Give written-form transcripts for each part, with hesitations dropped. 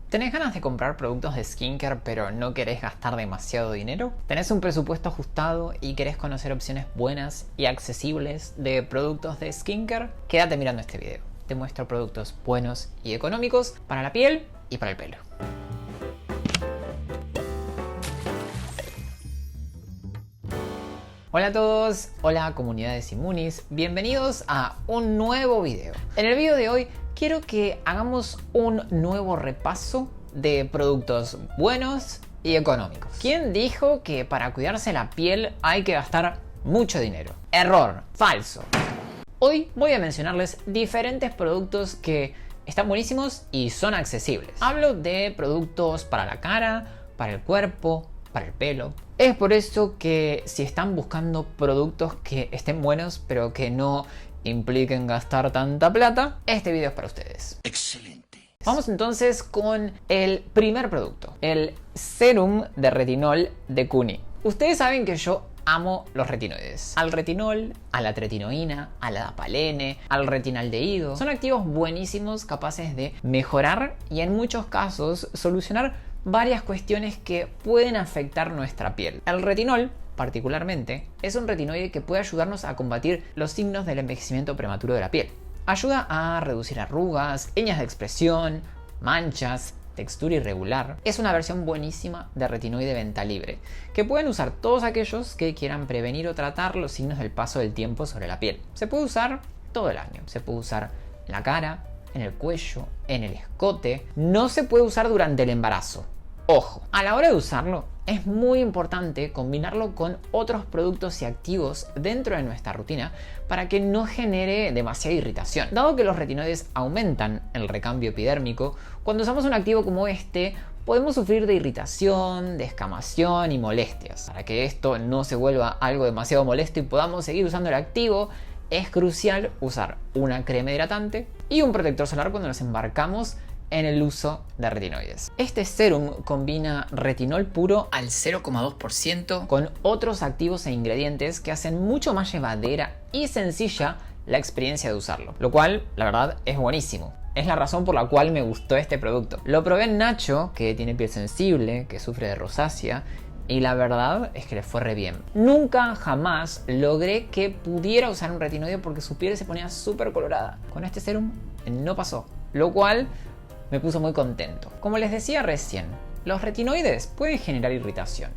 ¿Tenés ganas de comprar productos de skincare pero no querés gastar demasiado dinero? ¿Tenés un presupuesto ajustado y querés conocer opciones buenas y accesibles de productos de skincare? Quédate mirando este video. Te muestro productos buenos y económicos para la piel y para el pelo. Hola a todos, hola comunidades Immunis, bienvenidos a un nuevo video. En el video de hoy quiero que hagamos un nuevo repaso de productos buenos y económicos. ¿Quién dijo que para cuidarse la piel hay que gastar mucho dinero? Error, falso. Hoy voy a mencionarles diferentes productos que están buenísimos y son accesibles. Hablo de productos para la cara, para el cuerpo, para el pelo. Es por eso que si están buscando productos que estén buenos pero que no impliquen gastar tanta plata, este video es para ustedes. Excelente. Vamos entonces con el primer producto, el serum de retinol de Cuni. Ustedes saben que yo amo los retinoides. Al retinol, a la tretinoína, a la dapalene, al retinaldehído. Son activos buenísimos capaces de mejorar y en muchos casos solucionar varias cuestiones que pueden afectar nuestra piel. El retinol, particularmente, es un retinoide que puede ayudarnos a combatir los signos del envejecimiento prematuro de la piel. Ayuda a reducir arrugas, líneas de expresión, manchas, textura irregular. Es una versión buenísima de retinoide venta libre, que pueden usar todos aquellos que quieran prevenir o tratar los signos del paso del tiempo sobre la piel. Se puede usar todo el año. Se puede usar en la cara, en el cuello, en el escote. No se puede usar durante el embarazo. Ojo, a la hora de usarlo es muy importante combinarlo con otros productos y activos dentro de nuestra rutina para que no genere demasiada irritación. Dado que los retinoides aumentan el recambio epidérmico, cuando usamos un activo como este podemos sufrir de irritación, de escamación y molestias. Para que esto no se vuelva algo demasiado molesto y podamos seguir usando el activo, es crucial usar una crema hidratante y un protector solar cuando nos embarcamos en el uso de retinoides. Este serum combina retinol puro al 0,2% con otros activos e ingredientes que hacen mucho más llevadera y sencilla la experiencia de usarlo, lo cual la verdad es buenísimo. Es la razón por la cual me gustó este producto. Lo probé en Nacho, que tiene piel sensible, que sufre de rosácea, y la verdad es que le fue re bien. Nunca jamás logré que pudiera usar un retinoide porque su piel se ponía súper colorada. Con este serum no pasó, lo cual me puso muy contento. Como les decía recién, los retinoides pueden generar irritación.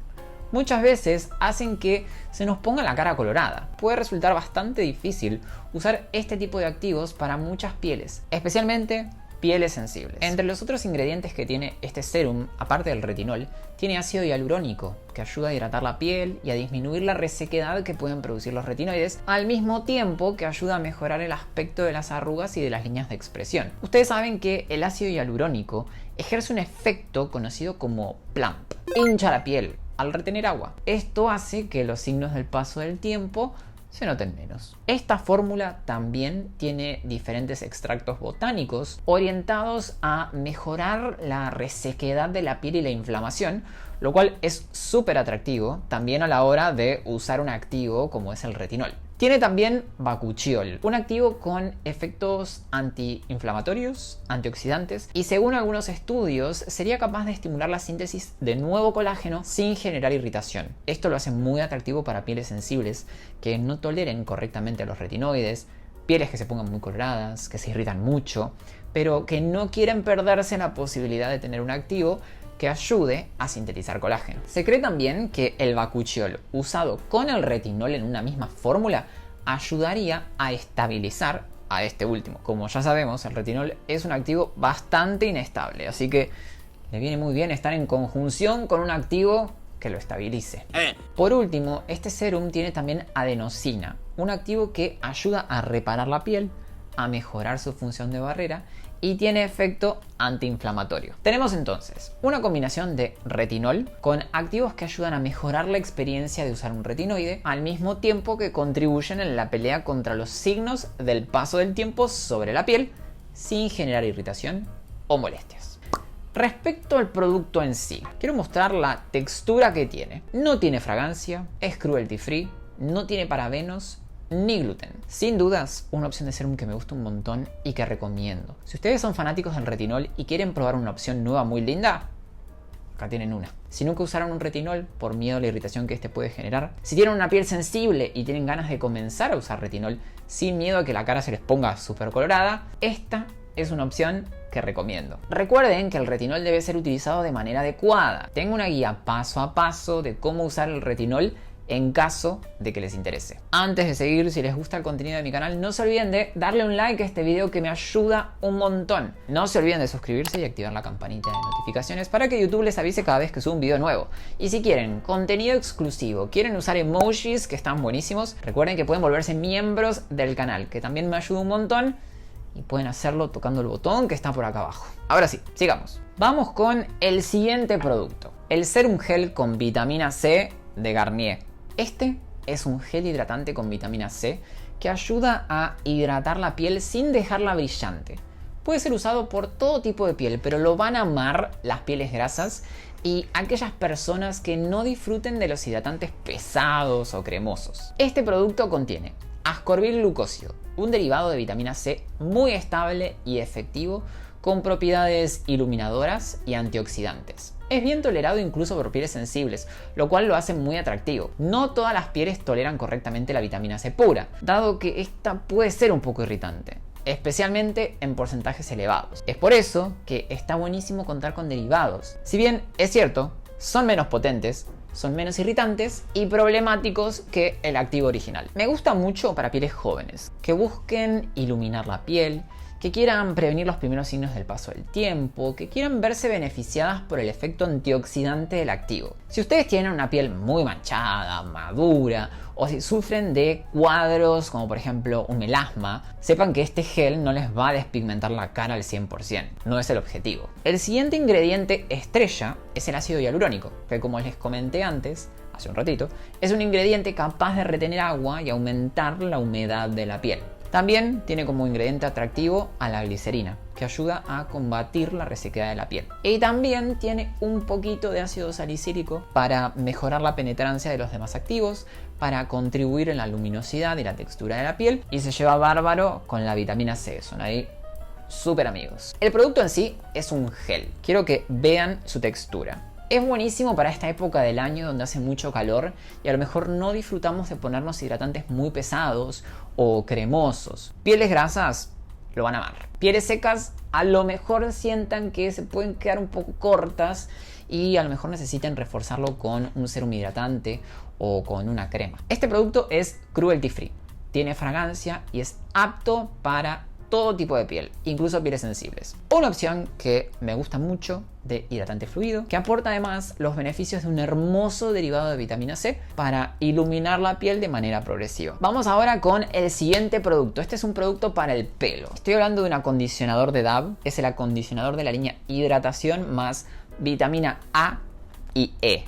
Muchas veces hacen que se nos ponga la cara colorada. Puede resultar bastante difícil usar este tipo de activos para muchas pieles, especialmente pieles sensibles. Entre los otros ingredientes que tiene este serum, aparte del retinol, tiene ácido hialurónico, que ayuda a hidratar la piel y a disminuir la resequedad que pueden producir los retinoides, al mismo tiempo que ayuda a mejorar el aspecto de las arrugas y de las líneas de expresión. Ustedes saben que el ácido hialurónico ejerce un efecto conocido como plump. Hincha la piel al retener agua. Esto hace que los signos del paso del tiempo se noten menos. Esta fórmula también tiene diferentes extractos botánicos orientados a mejorar la resequedad de la piel y la inflamación, lo cual es súper atractivo también a la hora de usar un activo como es el retinol. Tiene también bakuchiol, un activo con efectos antiinflamatorios, antioxidantes y según algunos estudios sería capaz de estimular la síntesis de nuevo colágeno sin generar irritación. Esto lo hace muy atractivo para pieles sensibles que no toleren correctamente los retinoides, pieles que se pongan muy coloradas, que se irritan mucho, pero que no quieren perderse la posibilidad de tener un activo que ayude a sintetizar colágeno. Se cree también que el bakuchiol usado con el retinol en una misma fórmula ayudaría a estabilizar a este último. Como ya sabemos, el retinol es un activo bastante inestable, así que le viene muy bien estar en conjunción con un activo que lo estabilice. Por último, este serum tiene también adenosina, un activo que ayuda a reparar la piel, a mejorar su función de barrera y tiene efecto antiinflamatorio. Tenemos entonces una combinación de retinol con activos que ayudan a mejorar la experiencia de usar un retinoide al mismo tiempo que contribuyen en la pelea contra los signos del paso del tiempo sobre la piel sin generar irritación o molestias. Respecto al producto en sí, quiero mostrar la textura que tiene. No tiene fragancia, es cruelty free, no tiene parabenos ni gluten. Sin dudas, una opción de serum que me gusta un montón y que recomiendo. Si ustedes son fanáticos del retinol y quieren probar una opción nueva muy linda, acá tienen una. Si nunca usaron un retinol por miedo a la irritación que este puede generar, si tienen una piel sensible y tienen ganas de comenzar a usar retinol sin miedo a que la cara se les ponga súper colorada, esta es una opción que recomiendo. Recuerden que el retinol debe ser utilizado de manera adecuada. Tengo una guía paso a paso de cómo usar el retinol en caso de que les interese. Antes de seguir, si les gusta el contenido de mi canal, no se olviden de darle un like a este video que me ayuda un montón. No se olviden de suscribirse y activar la campanita de notificaciones para que YouTube les avise cada vez que subo un video nuevo. Y si quieren contenido exclusivo, quieren usar emojis que están buenísimos, recuerden que pueden volverse miembros del canal, que también me ayuda un montón. Y pueden hacerlo tocando el botón que está por acá abajo. Ahora sí, sigamos. Vamos con el siguiente producto. El Serum Gel con vitamina C de Garnier. Este es un gel hidratante con vitamina C que ayuda a hidratar la piel sin dejarla brillante. Puede ser usado por todo tipo de piel, pero lo van a amar las pieles grasas y aquellas personas que no disfruten de los hidratantes pesados o cremosos. Este producto contiene ascorbil glucósido, un derivado de vitamina C muy estable y efectivo con propiedades iluminadoras y antioxidantes. Es bien tolerado incluso por pieles sensibles, lo cual lo hace muy atractivo. No todas las pieles toleran correctamente la vitamina C pura, dado que esta puede ser un poco irritante, especialmente en porcentajes elevados. Es por eso que está buenísimo contar con derivados. Si bien es cierto, son menos potentes, son menos irritantes y problemáticos que el activo original. Me gusta mucho para pieles jóvenes, que busquen iluminar la piel, que quieran prevenir los primeros signos del paso del tiempo, que quieran verse beneficiadas por el efecto antioxidante del activo. Si ustedes tienen una piel muy manchada, madura, o si sufren de cuadros como por ejemplo un melasma, sepan que este gel no les va a despigmentar la cara al 100%, no es el objetivo. El siguiente ingrediente estrella es el ácido hialurónico, que como les comenté antes, hace un ratito, es un ingrediente capaz de retener agua y aumentar la humedad de la piel. También tiene como ingrediente atractivo a la glicerina, que ayuda a combatir la resequedad de la piel. Y también tiene un poquito de ácido salicílico para mejorar la penetrancia de los demás activos, para contribuir en la luminosidad y la textura de la piel. Y se lleva bárbaro con la vitamina C, son ahí súper amigos. El producto en sí es un gel. Quiero que vean su textura. Es buenísimo para esta época del año donde hace mucho calor y a lo mejor no disfrutamos de ponernos hidratantes muy pesados o cremosos. Pieles grasas lo van a amar. Pieles secas a lo mejor sientan que se pueden quedar un poco cortas y a lo mejor necesitan reforzarlo con un serum hidratante o con una crema. Este producto es cruelty free, tiene fragancia y es apto para todo tipo de piel, incluso pieles sensibles. Una opción que me gusta mucho de hidratante fluido, que aporta además los beneficios de un hermoso derivado de vitamina C para iluminar la piel de manera progresiva. Vamos ahora con el siguiente producto. Este es un producto para el pelo. Estoy hablando de un acondicionador de Dove. Es el acondicionador de la línea Hidratación más vitamina A y E.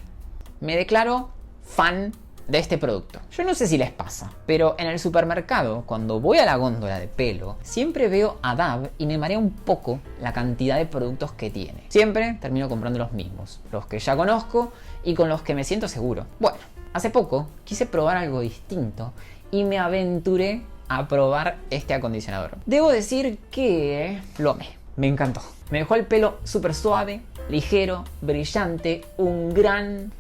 Me declaro fan de este producto. Yo no sé si les pasa, pero en el supermercado, cuando voy a la góndola de pelo, siempre veo a Dove y me marea un poco la cantidad de productos que tiene. Siempre termino comprando los mismos, los que ya conozco y con los que me siento seguro. Bueno, hace poco quise probar algo distinto y me aventuré a probar este acondicionador. Debo decir que lo amé, me encantó. Me dejó el pelo súper suave, ligero, brillante, un gran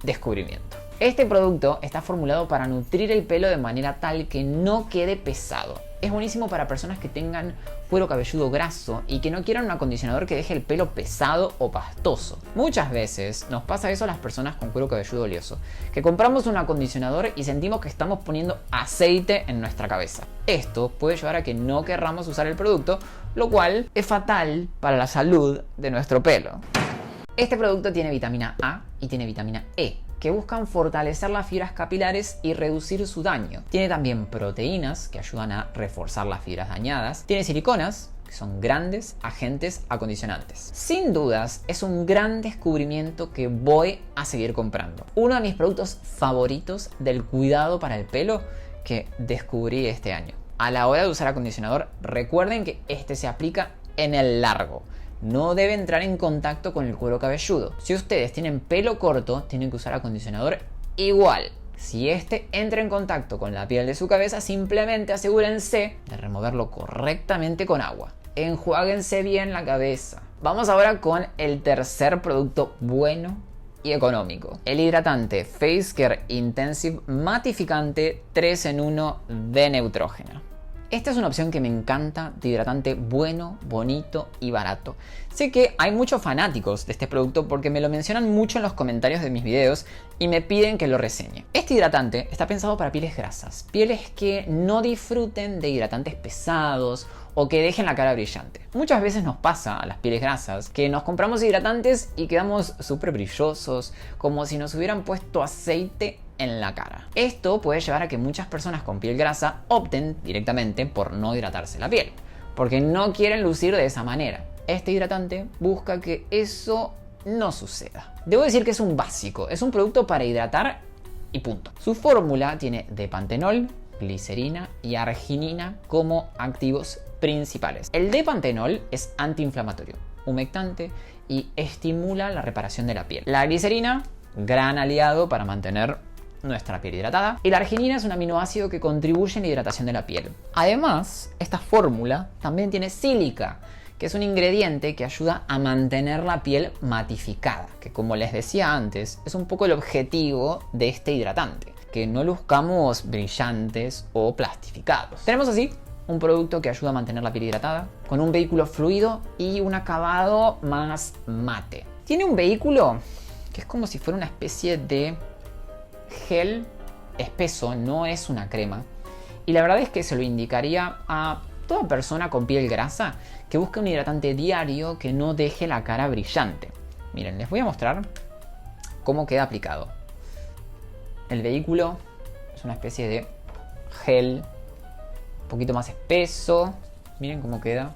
descubrimiento. Este producto está formulado para nutrir el pelo de manera tal que no quede pesado. Es buenísimo para personas que tengan cuero cabelludo graso y que no quieran un acondicionador que deje el pelo pesado o pastoso. Muchas veces nos pasa eso a las personas con cuero cabelludo oleoso, que compramos un acondicionador y sentimos que estamos poniendo aceite en nuestra cabeza. Esto puede llevar a que no querramos usar el producto, lo cual es fatal para la salud de nuestro pelo. Este producto tiene vitamina A y tiene vitamina E, que buscan fortalecer las fibras capilares y reducir su daño. Tiene también proteínas que ayudan a reforzar las fibras dañadas. Tiene siliconas, que son grandes agentes acondicionantes. Sin dudas, es un gran descubrimiento que voy a seguir comprando. Uno de mis productos favoritos del cuidado para el pelo que descubrí este año. A la hora de usar acondicionador, recuerden que este se aplica en el largo. No debe entrar en contacto con el cuero cabelludo. Si ustedes tienen pelo corto, tienen que usar acondicionador igual, Si este entra en contacto con la piel de su cabeza, simplemente asegúrense de removerlo correctamente con agua. Enjuáguense bien la cabeza. Vamos ahora con el tercer producto bueno y económico. El hidratante Face Care Intensive Matificante 3 en 1 de Neutrogena. Esta es una opción que me encanta de hidratante bueno, bonito y barato. Sé que hay muchos fanáticos de este producto porque me lo mencionan mucho en los comentarios de mis videos y me piden que lo reseñe. Este hidratante está pensado para pieles grasas, pieles que no disfruten de hidratantes pesados o que dejen la cara brillante. Muchas veces nos pasa a las pieles grasas que nos compramos hidratantes y quedamos súper brillosos, como si nos hubieran puesto aceite en la cara. Esto puede llevar a que muchas personas con piel grasa opten directamente por no hidratarse la piel, porque no quieren lucir de esa manera. Este hidratante busca que eso no suceda. Debo decir que es un básico, es un producto para hidratar y punto. Su fórmula tiene depantenol, glicerina y arginina como activos principales. El depantenol es antiinflamatorio, humectante y estimula la reparación de la piel. La glicerina, gran aliado para mantener nuestra piel hidratada, y la arginina es un aminoácido que contribuye en la hidratación de la piel. Además, esta fórmula también tiene sílica, que es un ingrediente que ayuda a mantener la piel matificada, que como les decía antes, es un poco el objetivo de este hidratante, que no luzcamos brillantes o plastificados. Tenemos así un producto que ayuda a mantener la piel hidratada, con un vehículo fluido y un acabado más mate. Tiene un vehículo que es como si fuera una especie de gel espeso, no es una crema. Y la verdad es que se lo indicaría a toda persona con piel grasa que busque un hidratante diario que no deje la cara brillante. Miren, les voy a mostrar cómo queda aplicado. El vehículo es una especie de gel un poquito más espeso. Miren cómo queda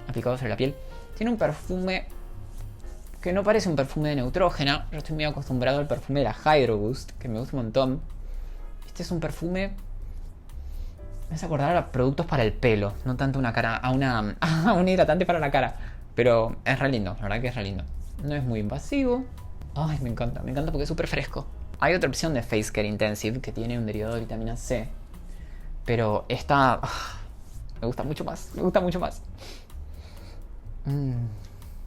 aplicado sobre la piel. Tiene un perfume que no parece un perfume de Neutrogena. Yo estoy muy acostumbrado al perfume de la Hydro Boost, que me gusta un montón. Este es un perfume, me hace acordar a productos para el pelo, no tanto a un hidratante para la cara. Pero es re lindo, la verdad que es re lindo. No es muy invasivo. Ay, me encanta porque es súper fresco. Hay otra opción de Face Care Intensive que tiene un derivado de vitamina C, pero esta me gusta mucho más.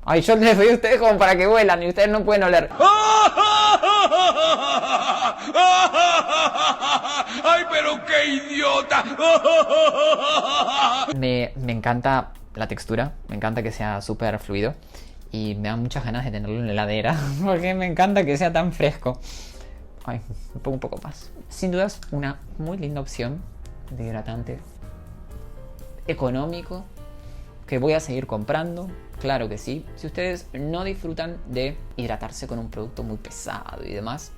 Ay, yo les doy a ustedes como para que vuelan y ustedes no pueden oler. ¡Ay, pero qué idiota! Me encanta la textura, me encanta que sea súper fluido y me da muchas ganas de tenerlo en la heladera porque me encanta que sea tan fresco. Ay, me pongo un poco más. Sin duda es una muy linda opción de hidratante económico que voy a seguir comprando. Claro que sí. Si ustedes no disfrutan de hidratarse con un producto muy pesado y demás,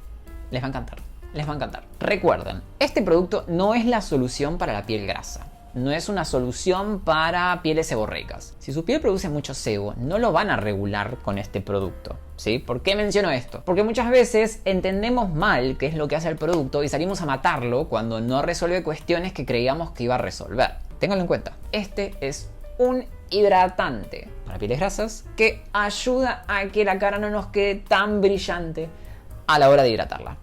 les va a encantar. Les va a encantar. Recuerden, este producto no es la solución para la piel grasa. No es una solución para pieles seborreicas. Si su piel produce mucho sebo, no lo van a regular con este producto, ¿sí? ¿Por qué menciono esto? Porque muchas veces entendemos mal qué es lo que hace el producto y salimos a matarlo cuando no resuelve cuestiones que creíamos que iba a resolver. Ténganlo en cuenta. Este es un hidratante para pieles grasas que ayuda a que la cara no nos quede tan brillante a la hora de hidratarla.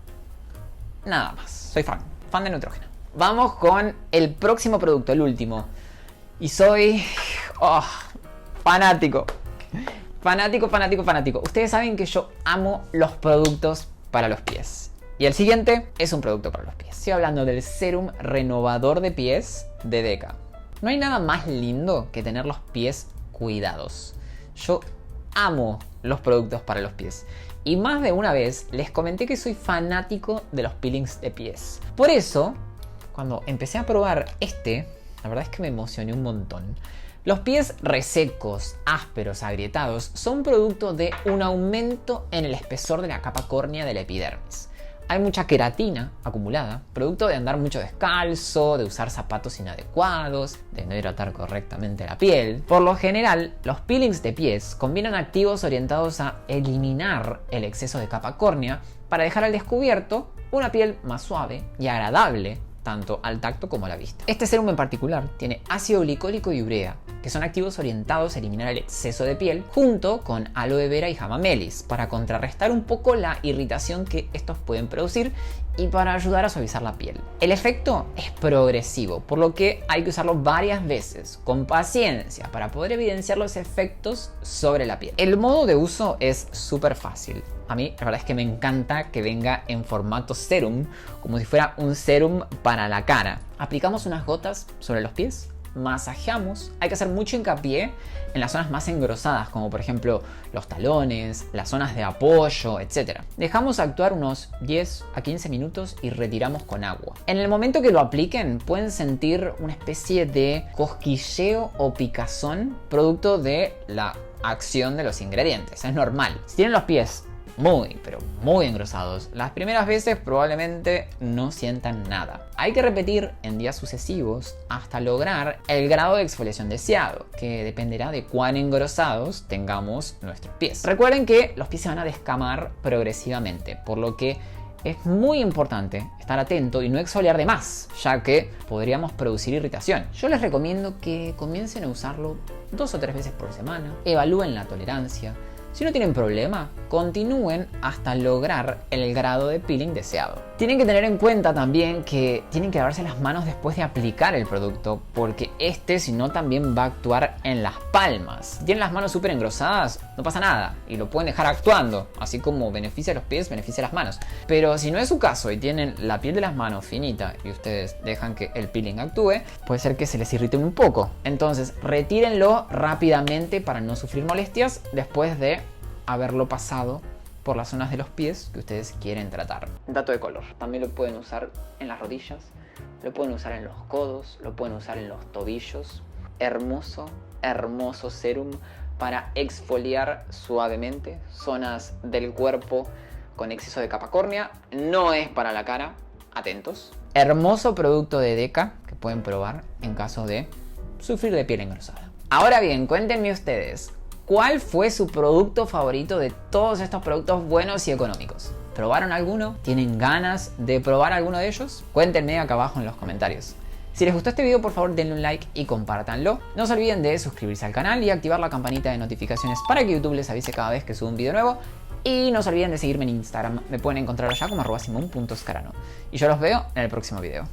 Nada más. Soy fan de Neutrogena. Vamos con el próximo producto, el último. Y soy fanático. Fanático. Ustedes saben que yo amo los productos para los pies. Y el siguiente es un producto para los pies. Estoy hablando del Serum Renovador de Pies de DEKA. No hay nada más lindo que tener los pies cuidados. Yo amo los productos para los pies. Y más de una vez les comenté que soy fanático de los peelings de pies. Por eso, cuando empecé a probar la verdad es que me emocioné un montón. Los pies resecos, ásperos, agrietados son producto de un aumento en el espesor de la capa córnea de la epidermis. Hay mucha queratina acumulada, producto de andar mucho descalzo, de usar zapatos inadecuados, de no hidratar correctamente la piel. Por lo general, los peelings de pies combinan activos orientados a eliminar el exceso de capa córnea para dejar al descubierto una piel más suave y agradable, tanto al tacto como a la vista. Este serum en particular tiene ácido glicólico y urea, que son activos orientados a eliminar el exceso de piel, junto con aloe vera y hamamelis, para contrarrestar un poco la irritación que estos pueden producir y para ayudar a suavizar la piel. El efecto es progresivo, por lo que hay que usarlo varias veces, con paciencia, para poder evidenciar los efectos sobre la piel. El modo de uso es súper fácil. A mí la verdad es que me encanta que venga en formato serum, como si fuera un serum para la cara. Aplicamos unas gotas sobre los pies, masajeamos. Hay que hacer mucho hincapié en las zonas más engrosadas, como por ejemplo los talones, las zonas de apoyo, etc. Dejamos actuar unos 10 a 15 minutos y retiramos con agua. En el momento que lo apliquen pueden sentir una especie de cosquilleo o picazón producto de la acción de los ingredientes. Es normal. Si tienen los pies muy, pero muy engrosados, las primeras veces probablemente no sientan nada. Hay que repetir en días sucesivos hasta lograr el grado de exfoliación deseado, que dependerá de cuán engrosados tengamos nuestros pies. Recuerden que los pies se van a descamar progresivamente, por lo que es muy importante estar atento y no exfoliar de más, ya que podríamos producir irritación. Yo les recomiendo que comiencen a usarlo 2 o 3 veces por semana, evalúen la tolerancia. Si no tienen problema, continúen hasta lograr el grado de peeling deseado. Tienen que tener en cuenta también que tienen que lavarse las manos después de aplicar el producto, porque si no también va a actuar en las palmas. Si tienen las manos súper engrosadas, no pasa nada y lo pueden dejar actuando, así como beneficia a los pies, beneficia a las manos. Pero si no es su caso y tienen la piel de las manos finita y ustedes dejan que el peeling actúe, puede ser que se les irrite un poco. Entonces, retírenlo rápidamente para no sufrir molestias después de haberlo pasado por las zonas de los pies que ustedes quieren tratar. Dato de color, también lo pueden usar en las rodillas, lo pueden usar en los codos, lo pueden usar en los tobillos. Hermoso, hermoso serum para exfoliar suavemente zonas del cuerpo con exceso de capa córnea. No es para la cara, atentos. Hermoso producto de Deca que pueden probar en caso de sufrir de piel engrosada. Ahora bien, cuéntenme ustedes, ¿cuál fue su producto favorito de todos estos productos buenos y económicos? ¿Probaron alguno? ¿Tienen ganas de probar alguno de ellos? Cuéntenme acá abajo en los comentarios. Si les gustó este video, por favor denle un like y compártanlo. No se olviden de suscribirse al canal y activar la campanita de notificaciones para que YouTube les avise cada vez que subo un video nuevo. Y no se olviden de seguirme en Instagram. Me pueden encontrar allá como @simon.scarano. Y yo los veo en el próximo video.